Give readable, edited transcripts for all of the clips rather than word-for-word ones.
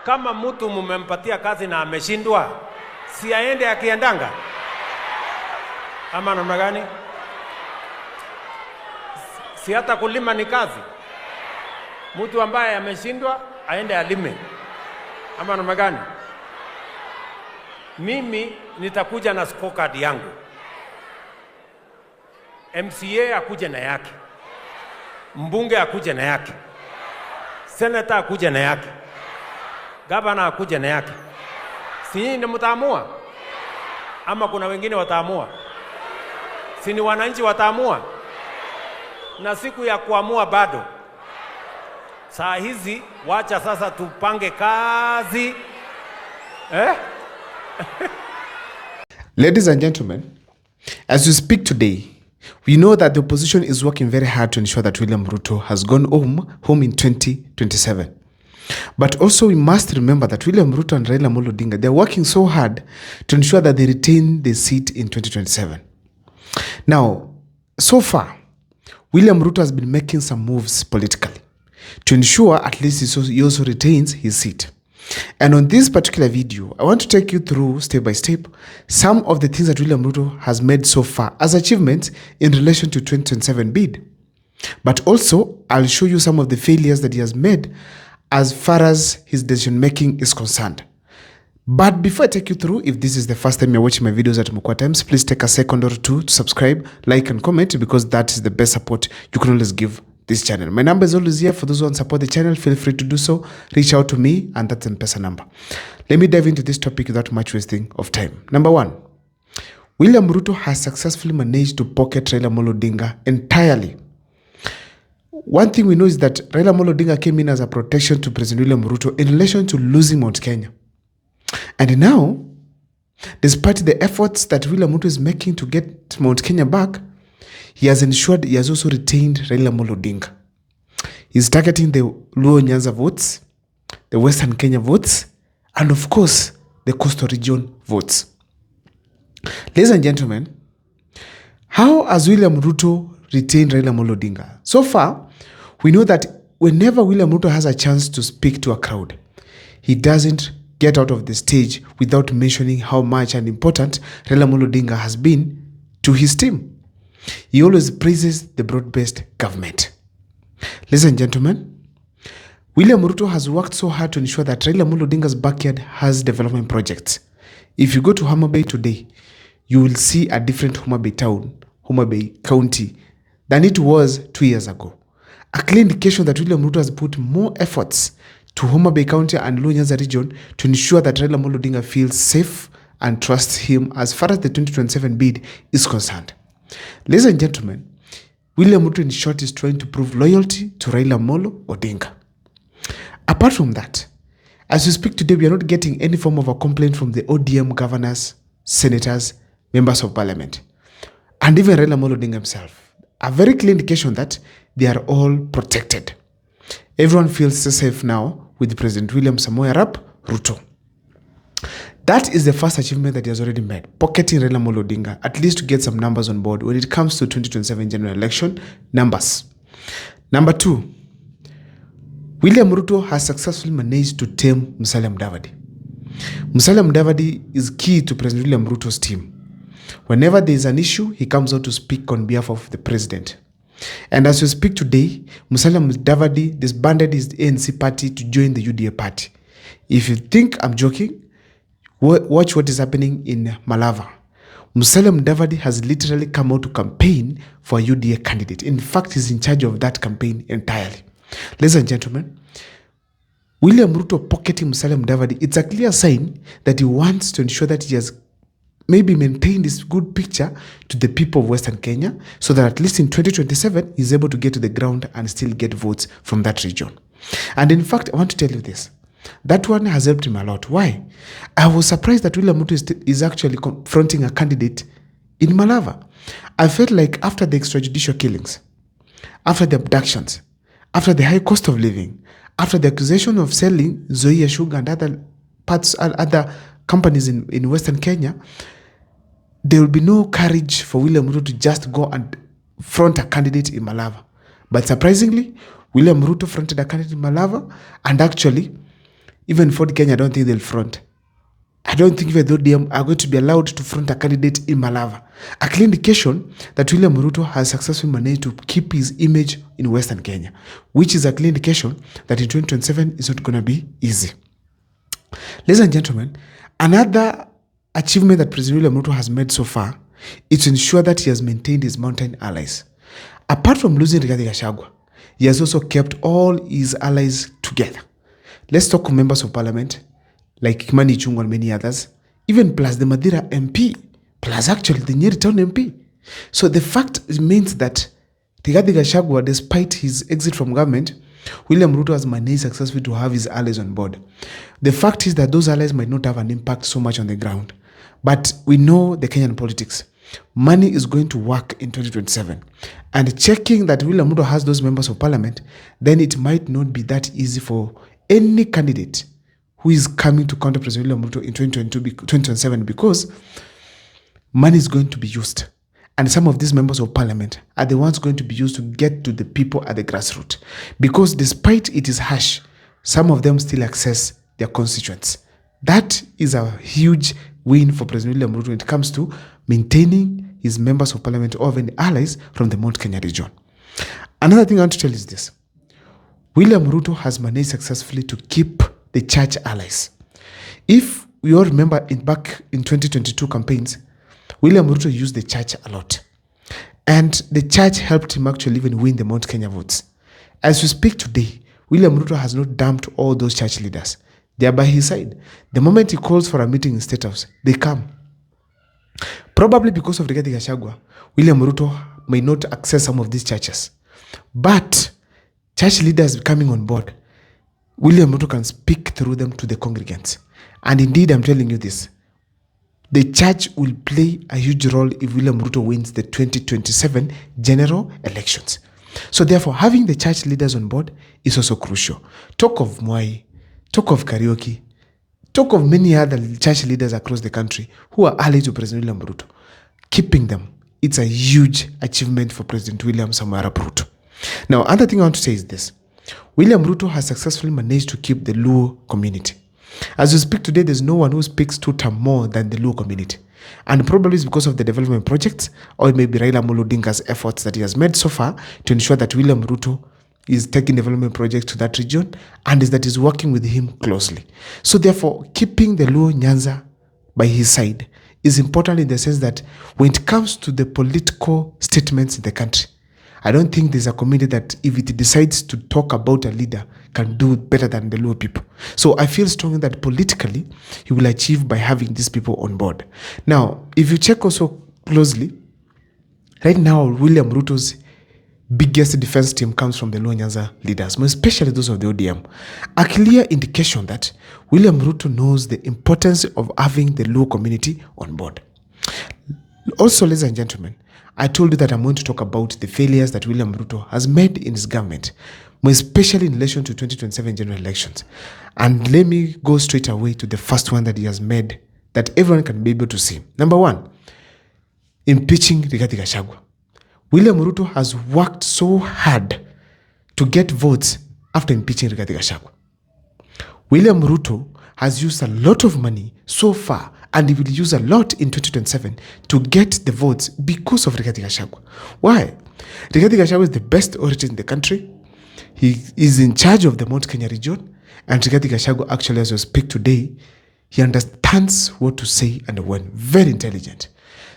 Kama mtu mumempatia kazi na ameshindwa, si aende akiendanga? Ama namna gani? Si hata kulima ni kazi? Mtu ambaye ameshindwa aende alime. Ama namna gani? Mimi nitakuja na scorecard yangu. MCA akuje na yake. Mbunge akuje na yake. Senator akuje na yake. Gavana akuje na yake. Si nyinyi ndio mtaamua? Ama kuna wengine wataamua? Si ni wananchi wataamua? Na siku ya kuamua bado. Saa hizi wacha sasa tupange kazi. Ladies and gentlemen, as we speak today, we know that the opposition is working very hard to ensure that William Ruto has gone home in 2027. But also we must remember that William Ruto and Raila Amolo Odinga, they're working so hard to ensure that they retain the seat in 2027. Now, so far, William Ruto has been making some moves politically to ensure at least he also retains his seat. And on this particular video, I want to take you through step by step some of the things that William Ruto has made so far as achievements in relation to 2027 bid. But also, I'll show you some of the failures that he has made as far as his decision making is concerned. But before I take you through, if this is the first time you're watching my videos at Mukwa Times, please take a second or two to subscribe, like and comment, because that is the best support you can always give this channel. My number is always here. For those who want to support the channel, feel free to do so. Reach out to me, and that's M-Pesa number. Let me dive into this topic without much wasting of time. Number one, William Ruto has successfully managed to pocket Raila Amolo Odinga entirely. One thing we know is that Raila Amolo Odinga came in as a protection to President William Ruto in relation to losing Mount Kenya. And now, despite the efforts that William Ruto is making to get Mount Kenya back, he has ensured he has also retained Raila Amolo Odinga. He's targeting the Luo Nyanza votes, the Western Kenya votes, and of course, the Coastal Region votes. Ladies and gentlemen, how has William Ruto retained Raila Amolo Odinga? So far, we know that whenever William Ruto has a chance to speak to a crowd, he doesn't get out of the stage without mentioning how much and important Raila Amolo Odinga has been to his team. He always praises the broad-based government. Ladies and gentlemen, William Ruto has worked so hard to ensure that Raila Amolo Odinga's backyard has development projects. If you go to Homa Bay today, you will see a different Homa Bay town, Homa Bay County, than it was 2 years ago. A clear indication that William Ruto has put more efforts to Homa Bay County and Luo Nyanza region to ensure that Raila Amolo Odinga feels safe and trusts him as far as the 2027 bid is concerned. Ladies and gentlemen, William Ruto in short is trying to prove loyalty to Raila Amolo Odinga. Apart from that, as we speak today, we are not getting any form of a complaint from the ODM governors, senators, members of parliament, and even Raila Amolo Odinga himself. A very clear indication that they are all protected. Everyone feels safe now with President William Samoei Arap Ruto. That is the first achievement that he has already made, pocketing Raila Amolo Odinga, at least to get some numbers on board when it comes to 2027 general election numbers. Number two, William Ruto has successfully managed to tame Musalia Mudavadi. Musalia Mudavadi is key to President William Ruto's team. Whenever there is an issue, he comes out to speak on behalf of the president. And as we speak today, Musalia Mudavadi disbanded his ANC party to join the UDA party. If you think I'm joking, watch what is happening in Malava. Musalia Mudavadi has literally come out to campaign for a UDA candidate. In fact, he's in charge of that campaign entirely. Ladies and gentlemen, William Ruto pocketing Musalia Mudavadi, it's a clear sign that he wants to ensure that he has maybe maintained this good picture to the people of Western Kenya, so that at least in 2027, he's able to get to the ground and still get votes from that region. And in fact, I want to tell you this. That one has helped him a lot. Why? I was surprised that William Ruto is actually confronting a candidate in Malava. I felt like after the extrajudicial killings, after the abductions, after the high cost of living, after the accusation of selling Zoia Sugar and other companies in Western Kenya, there will be no courage for William Ruto to just go and front a candidate in Malava. But surprisingly, William Ruto fronted a candidate in Malava, and actually Even Ford Kenya, I don't think they'll front. I don't think even the ODM are going to be allowed to front a candidate in Malava. A clear indication that William Ruto has successfully managed to keep his image in Western Kenya, which is a clear indication that in 2027 is not going to be easy. Ladies and gentlemen, another achievement that President William Ruto has made so far is to ensure that he has maintained his mountain allies. Apart from losing Rigathi Gachagua, he has also kept all his allies together. Let's talk members of parliament like Kimani Ichung'wah and many others, even plus the Madira MP, plus actually the Nyeri Town MP. So the fact remains that Rigathi Gachagua, despite his exit from government, William Ruto has managed successfully to have his allies on board. The fact is that those allies might not have an impact so much on the ground. But we know the Kenyan politics. Money is going to work in 2027. And checking that William Ruto has those members of parliament, then it might not be that easy for any candidate who is coming to counter President William Ruto in 2027 because money is going to be used. And some of these members of parliament are the ones going to be used to get to the people at the grassroots. Because despite it is harsh, some of them still access their constituents. That is a huge win for President William Ruto when it comes to maintaining his members of parliament or even allies from the Mount Kenya region. Another thing I want to tell you is this. William Ruto has managed successfully to keep the church allies. If we all remember back in 2022 campaigns, William Ruto used the church a lot. And the church helped him actually even win the Mount Kenya votes. As we speak today, William Ruto has not dumped all those church leaders. They are by his side. The moment he calls for a meeting in State House, they come. Probably because of Rigathi Gachagua, William Ruto may not access some of these churches. But church leaders coming on board, William Ruto can speak through them to the congregants. And indeed, I'm telling you this, the church will play a huge role if William Ruto wins the 2027 general elections. So therefore, having the church leaders on board is also crucial. Talk of Mwai, talk of Karaoke, talk of many other church leaders across the country who are allied to President William Ruto. Keeping them, it's a huge achievement for President William Samoei Arap Ruto. Now, another thing I want to say is this. William Ruto has successfully managed to keep the Luo community. As we speak today, there's no one who speaks Tuta more than the Luo community. And probably it's because of the development projects, or it may be Raila Amolo Odinga's efforts that he has made so far to ensure that William Ruto is taking development projects to that region and is that is working with him closely. So therefore, keeping the Luo Nyanza by his side is important in the sense that when it comes to the political statements in the country, I don't think there's a community that if it decides to talk about a leader can do better than the Luo people. So I feel strongly that politically he will achieve by having these people on board. Now, if you check also closely, right now William Ruto's biggest defense team comes from the Luo Nyanza leaders, especially those of the ODM. A clear indication that William Ruto knows the importance of having the Luo community on board. Also, ladies and gentlemen, I told you that I'm going to talk about the failures that William Ruto has made in his government, especially in relation to 2027 general elections. And let me go straight away to the first one that he has made that everyone can be able to see. Number one, impeaching Rigathi Gachagua. William Ruto has worked so hard to get votes after impeaching Rigathi Gachagua. William Ruto has used a lot of money so far, and he will use a lot in 2027 to get the votes because of Rigathi Gachagua. Why? Rigathi Gachagua is the best orator in the country. He is in charge of the Mount Kenya region, and Rigathi Gachagua actually, as we speak today, he understands what to say and when. Very intelligent.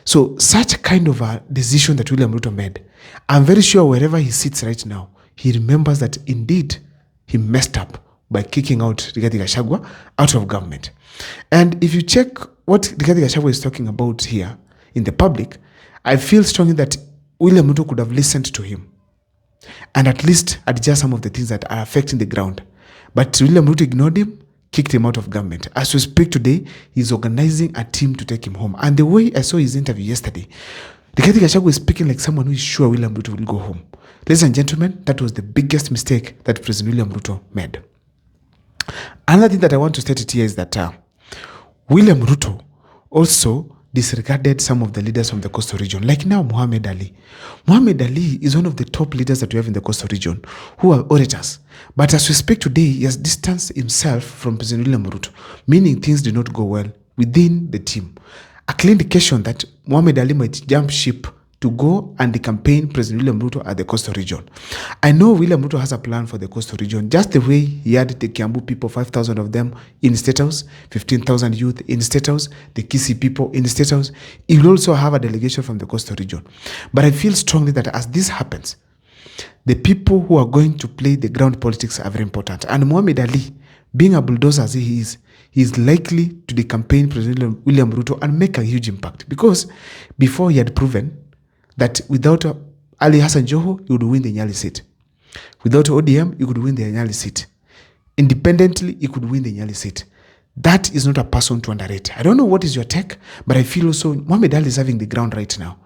So such kind of a decision that William Ruto made, I'm very sure wherever he sits right now, he remembers that indeed he messed up by kicking out Rigathi Gachagua out of government. And if you check what Rigathi Gachagua is talking about here in the public, I feel strongly that William Ruto could have listened to him and at least adjust some of the things that are affecting the ground. But William Ruto ignored him, kicked him out of government. As we speak today, he's organizing a team to take him home. And the way I saw his interview yesterday, Rigathi Gachagua is speaking like someone who is sure William Ruto will go home. Ladies and gentlemen, that was the biggest mistake that President William Ruto made. Another thing that I want to state it here is that William Ruto also disregarded some of the leaders from the coastal region. Like now, Muhammad Ali. Muhammad Ali is one of the top leaders that we have in the coastal region who are orators. But as we speak today, he has distanced himself from President William Ruto, meaning things did not go well within the team. A clear indication that Muhammad Ali might jump ship to go and campaign President William Ruto at the coastal region. I know William Ruto has a plan for the coastal region, just the way he had the Kiambu people, 5,000 of them in State House, 15,000 youth in State House, the Kisii people in State House. He will also have a delegation from the coastal region. But I feel strongly that as this happens, the people who are going to play the ground politics are very important. And Muhammad Ali, being a bulldozer as he is likely to campaign President William Ruto and make a huge impact. Because before he had proven that without Ali Hassan Joho, he would win the Nyali seat. Without ODM, he could win the Nyali seat. Independently, he could win the Nyali seat. That is not a person to underrate. I don't know what is your take, but I feel also Muhammad Ali is having the ground right now.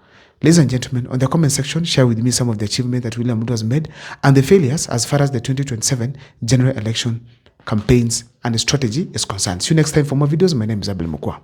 Ladies and gentlemen, on the comment section, share with me some of the achievements that William Ruto has made and the failures as far as the 2027 general election campaigns and strategy is concerned. See you next time for more videos. My name is Abel Mukwa.